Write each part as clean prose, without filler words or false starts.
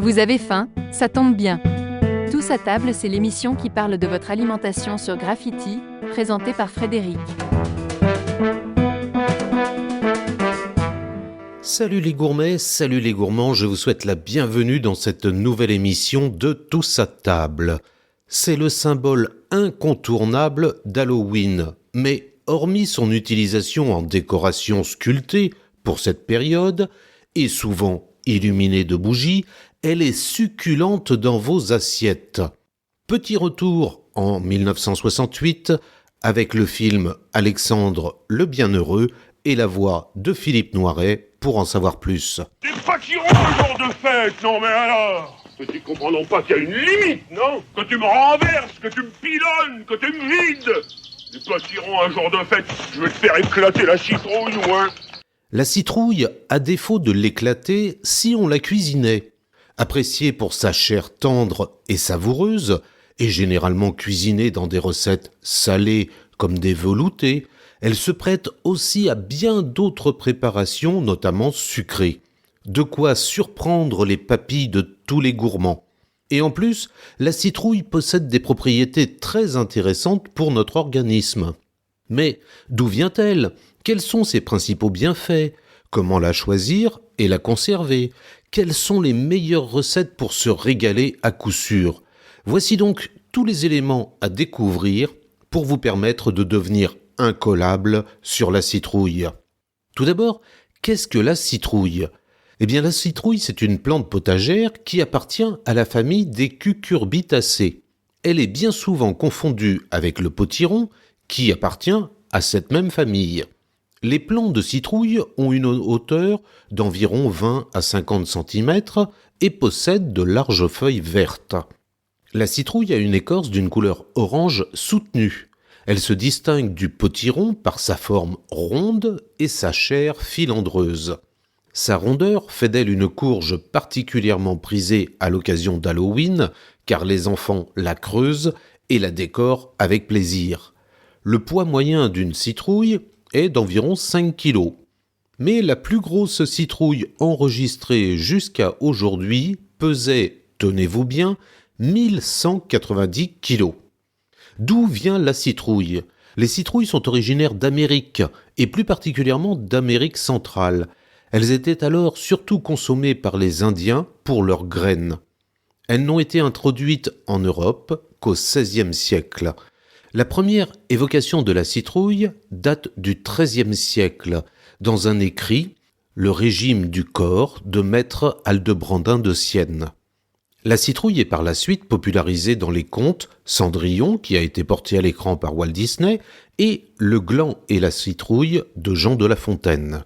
Vous avez faim? Ça tombe bien. Tous à table, c'est l'émission qui parle de votre alimentation sur Graffiti, présentée par Frédéric. Salut les gourmets, salut les gourmands, je vous souhaite la bienvenue dans cette nouvelle émission de Tous à table. C'est le symbole incontournable d'Halloween, mais hormis son utilisation en décoration sculptée pour cette période, et souvent illuminée de bougies, elle est succulente dans vos assiettes. Petit retour en 1968 avec le film Alexandre le Bienheureux et la voix de Philippe Noiret pour en savoir plus. Des pâtirons un jour de fête, non mais alors tu comprends non pas qu'il y a une limite, non? Que tu me renverses, que tu me pilonnes, que tu me vides. Des pâtirons un jour de fête, je vais te faire éclater la citrouille ou un... La citrouille a défaut de l'éclater si on la cuisinait. Appréciée pour sa chair tendre et savoureuse, et généralement cuisinée dans des recettes salées comme des veloutés, elle se prête aussi à bien d'autres préparations, notamment sucrées. De quoi surprendre les papilles de tous les gourmands. Et en plus, la citrouille possède des propriétés très intéressantes pour notre organisme. Mais d'où vient-elle ? Quels sont ses principaux bienfaits ? Comment la choisir et la conserver ? Quelles sont les meilleures recettes pour se régaler à coup sûr ? Voici donc tous les éléments à découvrir pour vous permettre de devenir incollable sur la citrouille. Tout d'abord, qu'est-ce que la citrouille ? Eh bien, la citrouille, c'est une plante potagère qui appartient à la famille des cucurbitacées. Elle est bien souvent confondue avec le potiron, qui appartient à cette même famille. Les plants de citrouille ont une hauteur d'environ 20 à 50 cm et possèdent de larges feuilles vertes. La citrouille a une écorce d'une couleur orange soutenue. Elle se distingue du potiron par sa forme ronde et sa chair filandreuse. Sa rondeur fait d'elle une courge particulièrement prisée à l'occasion d'Halloween, car les enfants la creusent et la décorent avec plaisir. Le poids moyen d'une citrouille est d'environ 5 kg. Mais la plus grosse citrouille enregistrée jusqu'à aujourd'hui pesait, tenez-vous bien, 1190 kg. D'où vient la citrouille ? Les citrouilles sont originaires d'Amérique, et plus particulièrement d'Amérique centrale. Elles étaient alors surtout consommées par les Indiens pour leurs graines. Elles n'ont été introduites en Europe qu'au XVIe siècle. La première évocation de la citrouille date du XIIIe siècle, dans un écrit « Le régime du corps » de maître Aldebrandin de Sienne. La citrouille est par la suite popularisée dans les contes Cendrillon, qui a été porté à l'écran par Walt Disney, et Le gland et la citrouille de Jean de La Fontaine.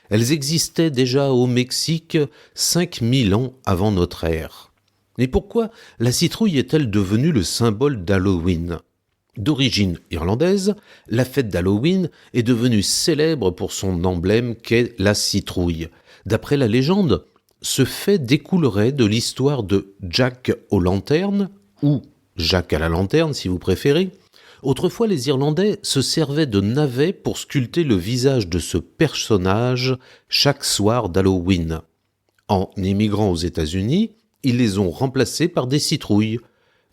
Elles existaient déjà au Mexique 5000 ans avant notre ère. Mais pourquoi la citrouille est-elle devenue le symbole d'Halloween ? D'origine irlandaise, la fête d'Halloween est devenue célèbre pour son emblème qu'est la citrouille. D'après la légende, ce fait découlerait de l'histoire de Jack aux lanternes, ou Jacques à la lanterne si vous préférez. Autrefois, les Irlandais se servaient de navets pour sculpter le visage de ce personnage chaque soir d'Halloween. En émigrant aux États-Unis, ils les ont remplacés par des citrouilles.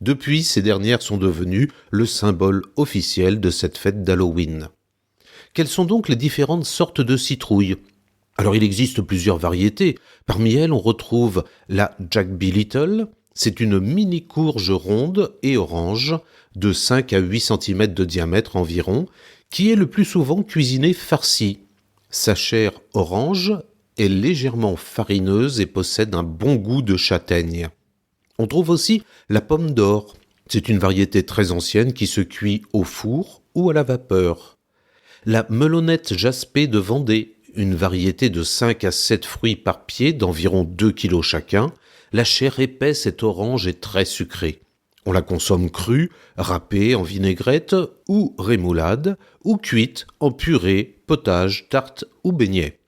Depuis, ces dernières sont devenues le symbole officiel de cette fête d'Halloween. Quelles sont donc les différentes sortes de citrouilles ? Alors, il existe plusieurs variétés. Parmi elles, on retrouve la Jack B. Little. C'est une mini-courge ronde et orange de 5 à 8 cm de diamètre environ, qui est le plus souvent cuisinée farcie. Sa chair orange est légèrement farineuse et possède un bon goût de châtaigne. On trouve aussi la pomme d'or. C'est une variété très ancienne qui se cuit au four ou à la vapeur. La melonnette jaspée de Vendée, une variété de 5 à 7 fruits par pied d'environ 2 kg chacun. La chair épaisse est orange et très sucrée. On la consomme crue, râpée en vinaigrette ou rémoulade, ou cuite en purée, potage, tarte ou beignet.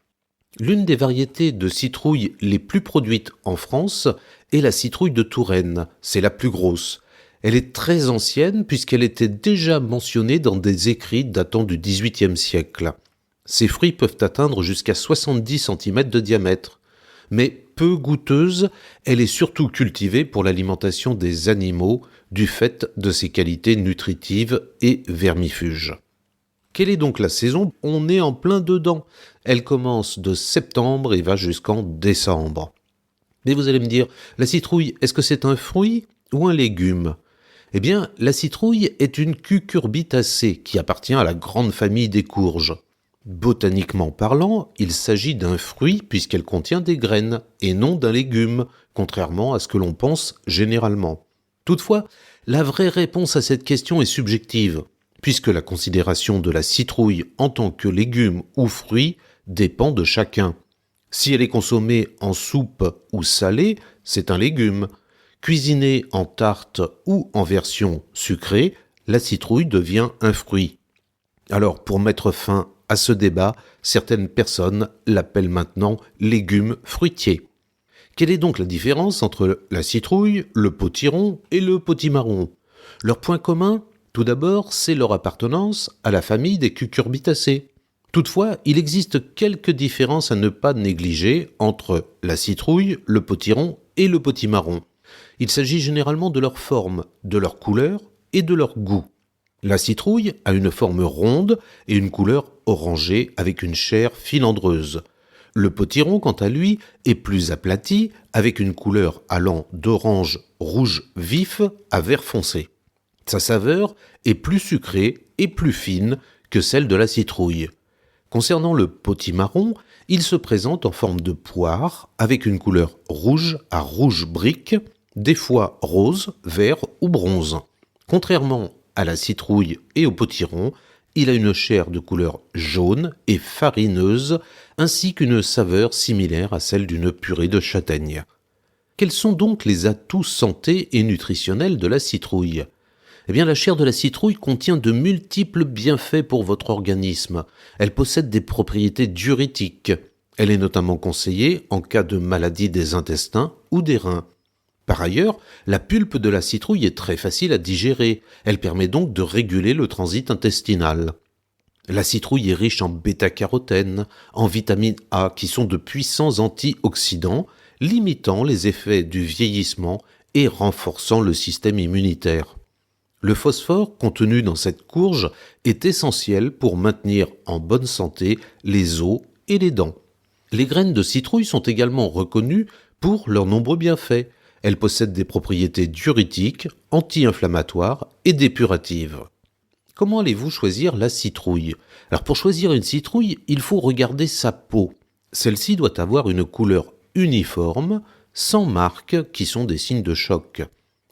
L'une des variétés de citrouille les plus produites en France est la citrouille de Touraine. C'est la plus grosse. Elle est très ancienne puisqu'elle était déjà mentionnée dans des écrits datant du XVIIIe siècle. Ces fruits peuvent atteindre jusqu'à 70 cm de diamètre. Mais peu goûteuse, elle est surtout cultivée pour l'alimentation des animaux du fait de ses qualités nutritives et vermifuges. Quelle est donc la saison ? On est en plein dedans. Elle commence de septembre et va jusqu'en décembre. Mais vous allez me dire, la citrouille, est-ce que c'est un fruit ou un légume ? Eh bien, la citrouille est une cucurbitacée qui appartient à la grande famille des courges. Botaniquement parlant, il s'agit d'un fruit puisqu'elle contient des graines et non d'un légume, contrairement à ce que l'on pense généralement. Toutefois, la vraie réponse à cette question est subjective, puisque la considération de la citrouille en tant que légume ou fruit dépend de chacun. Si elle est consommée en soupe ou salée, c'est un légume. Cuisinée en tarte ou en version sucrée, la citrouille devient un fruit. Alors, pour mettre fin à ce débat, certaines personnes l'appellent maintenant légume fruitier. Quelle est donc la différence entre la citrouille, le potiron et le potimarron ? Leur point commun, tout d'abord, c'est leur appartenance à la famille des cucurbitacées. Toutefois, il existe quelques différences à ne pas négliger entre la citrouille, le potiron et le potimarron. Il s'agit généralement de leur forme, de leur couleur et de leur goût. La citrouille a une forme ronde et une couleur orangée avec une chair filandreuse. Le potiron, quant à lui, est plus aplati avec une couleur allant d'orange rouge vif à vert foncé. Sa saveur est plus sucrée et plus fine que celle de la citrouille. Concernant le potimarron, il se présente en forme de poire avec une couleur rouge à rouge brique, des fois rose, vert ou bronze. Contrairement à la citrouille et au potiron, il a une chair de couleur jaune et farineuse, ainsi qu'une saveur similaire à celle d'une purée de châtaigne. Quels sont donc les atouts santé et nutritionnels de la citrouille ? Eh bien, la chair de la citrouille contient de multiples bienfaits pour votre organisme. Elle possède des propriétés diurétiques. Elle est notamment conseillée en cas de maladie des intestins ou des reins. Par ailleurs, la pulpe de la citrouille est très facile à digérer. Elle permet donc de réguler le transit intestinal. La citrouille est riche en bêta-carotène, en vitamine A qui sont de puissants antioxydants, limitant les effets du vieillissement et renforçant le système immunitaire. Le phosphore contenu dans cette courge est essentiel pour maintenir en bonne santé les os et les dents. Les graines de citrouille sont également reconnues pour leurs nombreux bienfaits. Elles possèdent des propriétés diurétiques, anti-inflammatoires et dépuratives. Comment allez-vous choisir la citrouille ? Alors pour choisir une citrouille, il faut regarder sa peau. Celle-ci doit avoir une couleur uniforme, sans marques qui sont des signes de choc.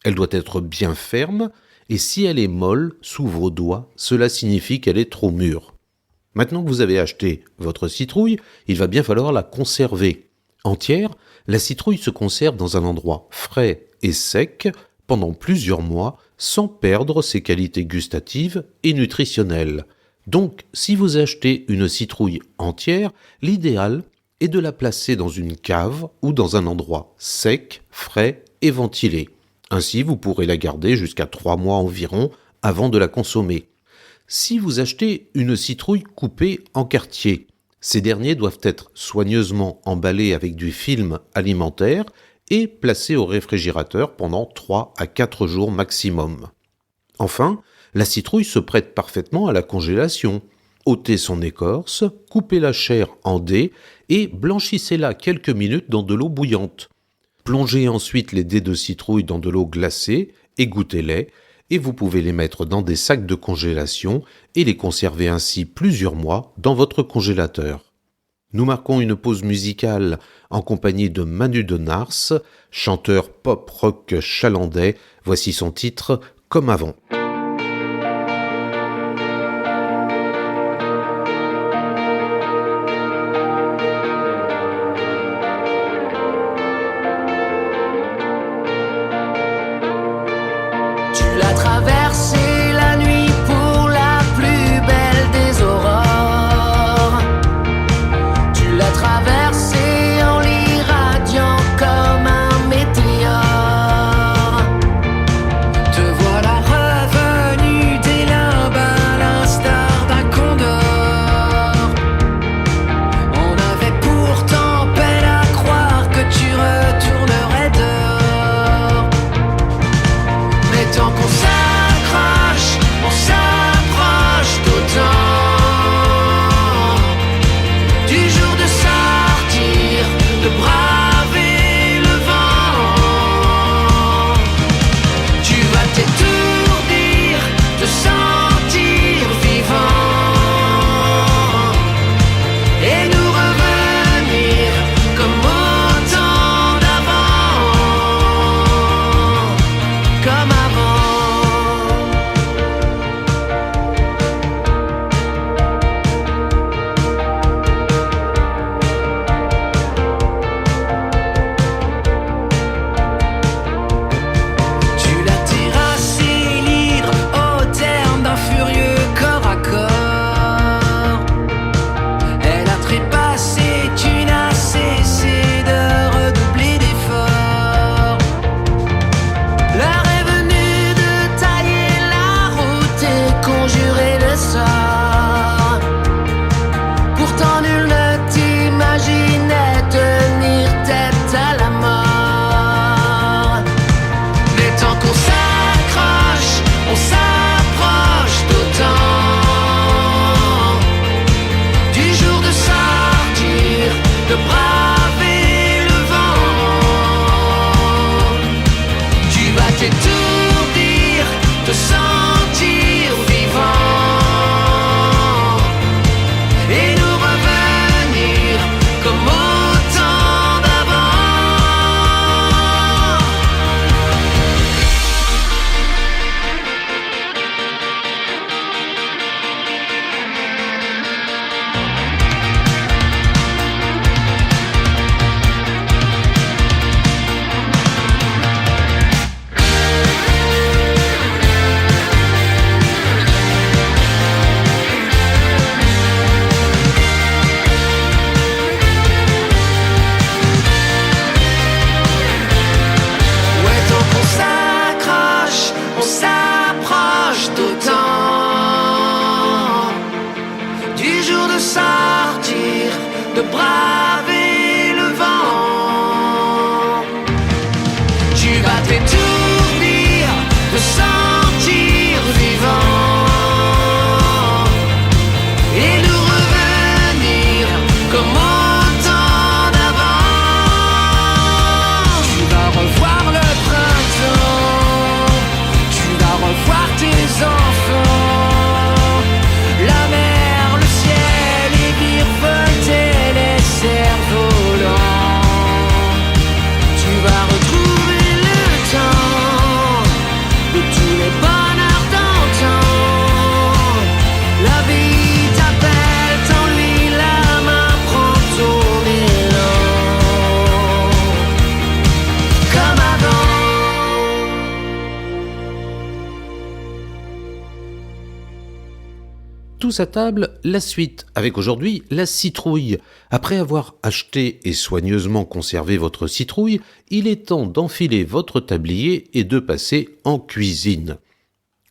Elle doit être bien ferme, et si elle est molle sous vos doigts, cela signifie qu'elle est trop mûre. Maintenant que vous avez acheté votre citrouille, il va bien falloir la conserver. Entière, la citrouille se conserve dans un endroit frais et sec pendant plusieurs mois sans perdre ses qualités gustatives et nutritionnelles. Donc, si vous achetez une citrouille entière, l'idéal est de la placer dans une cave ou dans un endroit sec, frais et ventilé. Ainsi, vous pourrez la garder jusqu'à 3 mois environ avant de la consommer. Si vous achetez une citrouille coupée en quartiers, ces derniers doivent être soigneusement emballés avec du film alimentaire et placés au réfrigérateur pendant 3 à 4 jours maximum. Enfin, la citrouille se prête parfaitement à la congélation. Ôtez son écorce, coupez la chair en dés et blanchissez-la quelques minutes dans de l'eau bouillante. Plongez ensuite les dés de citrouille dans de l'eau glacée, égouttez-les et vous pouvez les mettre dans des sacs de congélation et les conserver ainsi plusieurs mois dans votre congélateur. Nous marquons une pause musicale en compagnie de Manu de Nars, chanteur pop-rock chalandais. Voici son titre « Comme avant ». Traverser la nuit pour la plus belle des aurores. Tu l'as traversée en l'irradiant comme un météore. Te voilà revenir. de braver le vent. Tu vas t'étourdir, te sentir vivant et de revenir comme au temps d'avant. Tu vas revoir le printemps, tu vas revoir tes enfants, la mer, le ciel et virevolter les cerfs-volants. Tu vas retrouver le temps de tous les bonheurs d'antan. La vie t'appelle, tends-lui la main, prends ton élan comme avant. Tous à table, la suite, avec aujourd'hui la citrouille. Après avoir acheté et soigneusement conservé votre citrouille, il est temps d'enfiler votre tablier et de passer en cuisine.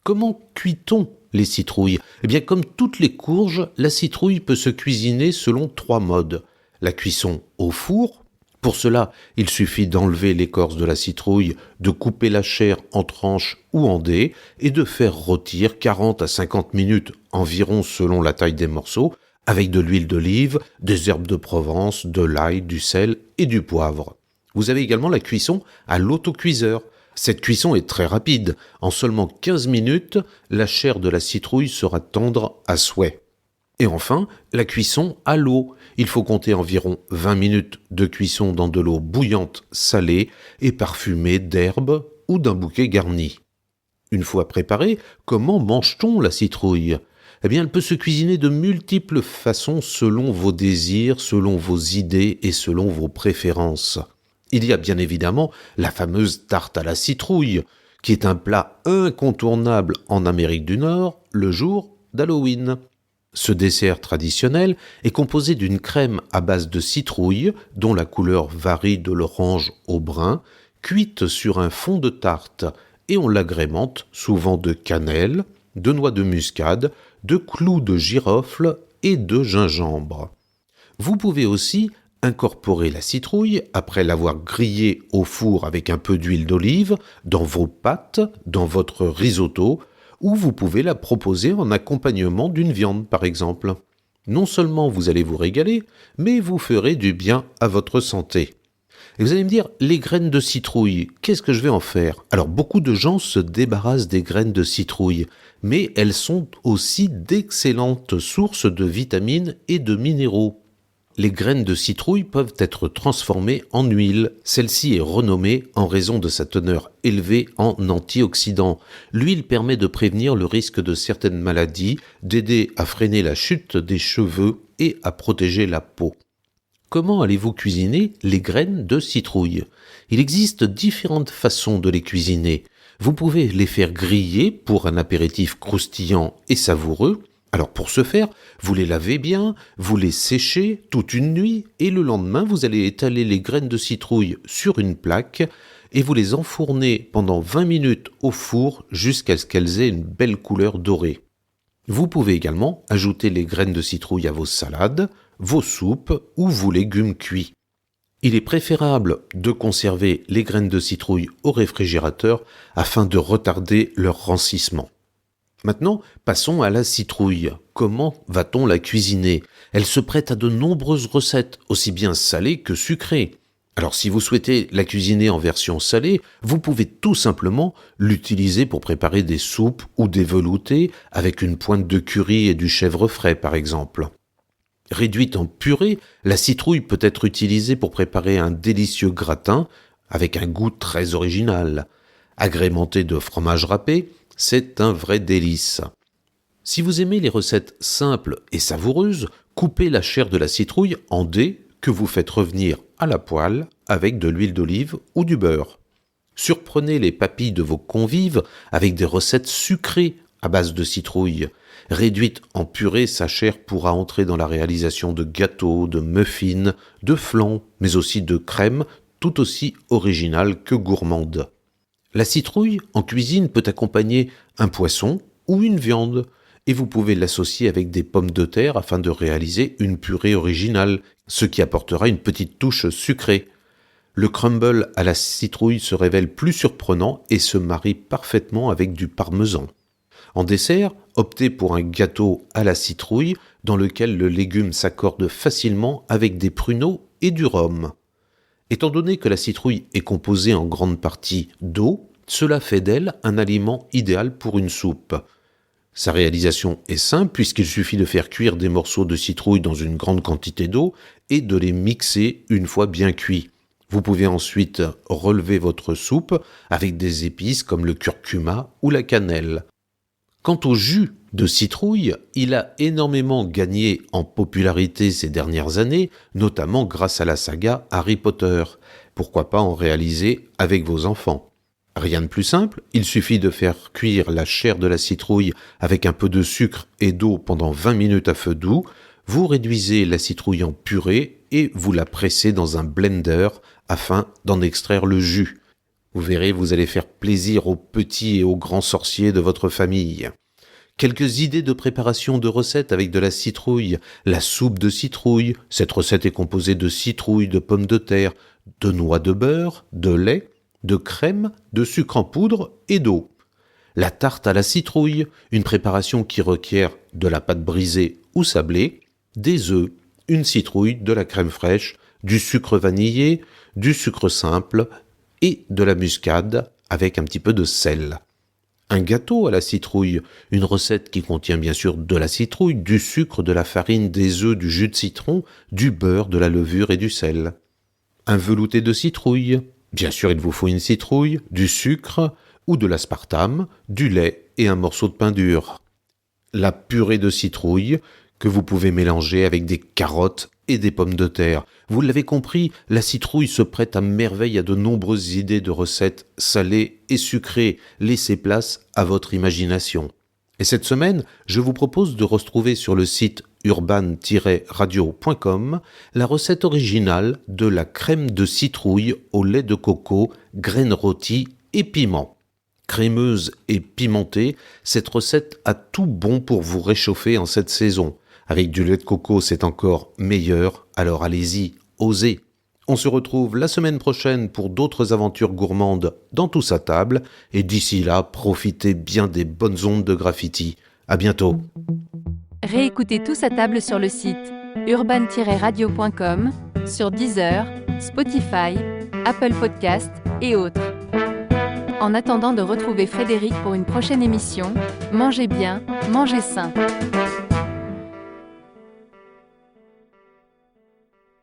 Comment cuit-on les citrouilles ? Eh bien, comme toutes les courges, la citrouille peut se cuisiner selon 3 modes. La cuisson au four. Pour cela, il suffit d'enlever l'écorce de la citrouille, de couper la chair en tranches ou en dés et de faire rôtir 40 à 50 minutes environ selon la taille des morceaux, avec de l'huile d'olive, des herbes de Provence, de l'ail, du sel et du poivre. Vous avez également la cuisson à l'autocuiseur. Cette cuisson est très rapide. En seulement 15 minutes, la chair de la citrouille sera tendre à souhait. Et enfin, la cuisson à l'eau. Il faut compter environ 20 minutes de cuisson dans de l'eau bouillante salée et parfumée d'herbes ou d'un bouquet garni. Une fois préparée, comment mange-t-on la citrouille ? Eh bien, elle peut se cuisiner de multiples façons selon vos désirs, selon vos idées et selon vos préférences. Il y a bien évidemment la fameuse tarte à la citrouille, qui est un plat incontournable en Amérique du Nord le jour d'Halloween. Ce dessert traditionnel est composé d'une crème à base de citrouille, dont la couleur varie de l'orange au brun, cuite sur un fond de tarte, et on l'agrémente souvent de cannelle, de noix de muscade, de clous de girofle et de gingembre. Vous pouvez aussi incorporer la citrouille, après l'avoir grillée au four avec un peu d'huile d'olive, dans vos pâtes, dans votre risotto, ou vous pouvez la proposer en accompagnement d'une viande, par exemple. Non seulement vous allez vous régaler, mais vous ferez du bien à votre santé. Et vous allez me dire, les graines de citrouille, qu'est-ce que je vais en faire ? Alors, beaucoup de gens se débarrassent des graines de citrouille, mais elles sont aussi d'excellentes sources de vitamines et de minéraux. Les graines de citrouille peuvent être transformées en huile. Celle-ci est renommée en raison de sa teneur élevée en antioxydants. L'huile permet de prévenir le risque de certaines maladies, d'aider à freiner la chute des cheveux et à protéger la peau. Comment allez-vous cuisiner les graines de citrouille ? Il existe différentes façons de les cuisiner. Vous pouvez les faire griller pour un apéritif croustillant et savoureux. Alors pour ce faire, vous les lavez bien, vous les séchez toute une nuit et le lendemain, vous allez étaler les graines de citrouille sur une plaque et vous les enfournez pendant 20 minutes au four jusqu'à ce qu'elles aient une belle couleur dorée. Vous pouvez également ajouter les graines de citrouille à vos salades, vos soupes ou vos légumes cuits. Il est préférable de conserver les graines de citrouille au réfrigérateur afin de retarder leur rancissement. Maintenant, passons à la citrouille. Comment va-t-on la cuisiner ? Elle se prête à de nombreuses recettes, aussi bien salées que sucrées. Alors si vous souhaitez la cuisiner en version salée, vous pouvez tout simplement l'utiliser pour préparer des soupes ou des veloutés avec une pointe de curry et du chèvre frais par exemple. Réduite en purée, la citrouille peut être utilisée pour préparer un délicieux gratin avec un goût très original. Agrémenté de fromage râpé, c'est un vrai délice. Si vous aimez les recettes simples et savoureuses, coupez la chair de la citrouille en dés que vous faites revenir à la poêle avec de l'huile d'olive ou du beurre. Surprenez les papilles de vos convives avec des recettes sucrées à base de citrouille. Réduite en purée, sa chair pourra entrer dans la réalisation de gâteaux, de muffins, de flans, mais aussi de crèmes tout aussi originales que gourmandes. La citrouille, en cuisine, peut accompagner un poisson ou une viande. et vous pouvez l'associer avec des pommes de terre afin de réaliser une purée originale, ce qui apportera une petite touche sucrée. Le crumble à la citrouille se révèle plus surprenant et se marie parfaitement avec du parmesan. En dessert, optez pour un gâteau à la citrouille dans lequel le légume s'accorde facilement avec des pruneaux et du rhum. Étant donné que la citrouille est composée en grande partie d'eau, cela fait d'elle un aliment idéal pour une soupe. Sa réalisation est simple puisqu'il suffit de faire cuire des morceaux de citrouille dans une grande quantité d'eau et de les mixer une fois bien cuits. Vous pouvez ensuite relever votre soupe avec des épices comme le curcuma ou la cannelle. Quant au jus de citrouille, il a énormément gagné en popularité ces dernières années, notamment grâce à la saga Harry Potter. Pourquoi pas en réaliser avec vos enfants ? Rien de plus simple, il suffit de faire cuire la chair de la citrouille avec un peu de sucre et d'eau pendant 20 minutes à feu doux, vous réduisez la citrouille en purée et vous la pressez dans un blender afin d'en extraire le jus. Vous verrez, vous allez faire plaisir aux petits et aux grands sorciers de votre famille. Quelques idées de préparation de recettes avec de la citrouille. La soupe de citrouille. Cette recette est composée de citrouille, de pommes de terre, de noix de beurre, de lait, de crème, de sucre en poudre et d'eau. La tarte à la citrouille, une préparation qui requiert de la pâte brisée ou sablée, des œufs, une citrouille, de la crème fraîche, du sucre vanillé, du sucre simple et de la muscade avec un petit peu de sel. Un gâteau à la citrouille, une recette qui contient bien sûr de la citrouille, du sucre, de la farine, des œufs, du jus de citron, du beurre, de la levure et du sel. Un velouté de citrouille. Bien sûr, il vous faut une citrouille, du sucre ou de l'aspartame, du lait et un morceau de pain dur. La purée de citrouille que vous pouvez mélanger avec des carottes et des pommes de terre. Vous l'avez compris, la citrouille se prête à merveille à de nombreuses idées de recettes salées et sucrées. Laissez place à votre imagination. Et cette semaine, je vous propose de retrouver sur le site urban-radio.com la recette originale de la crème de citrouille au lait de coco, graines rôties et piment. Crémeuse et pimentée, cette recette a tout bon pour vous réchauffer en cette saison. Avec du lait de coco, c'est encore meilleur, alors allez-y, osez. On se retrouve la semaine prochaine pour d'autres aventures gourmandes dans Tous à table, et d'ici là, profitez bien des bonnes ondes de Graffiti. À bientôt. Réécoutez Tous à table sur le site urban-radio.com, sur Deezer, Spotify, Apple Podcasts et autres. En attendant de retrouver Frédéric pour une prochaine émission, mangez bien, mangez sain.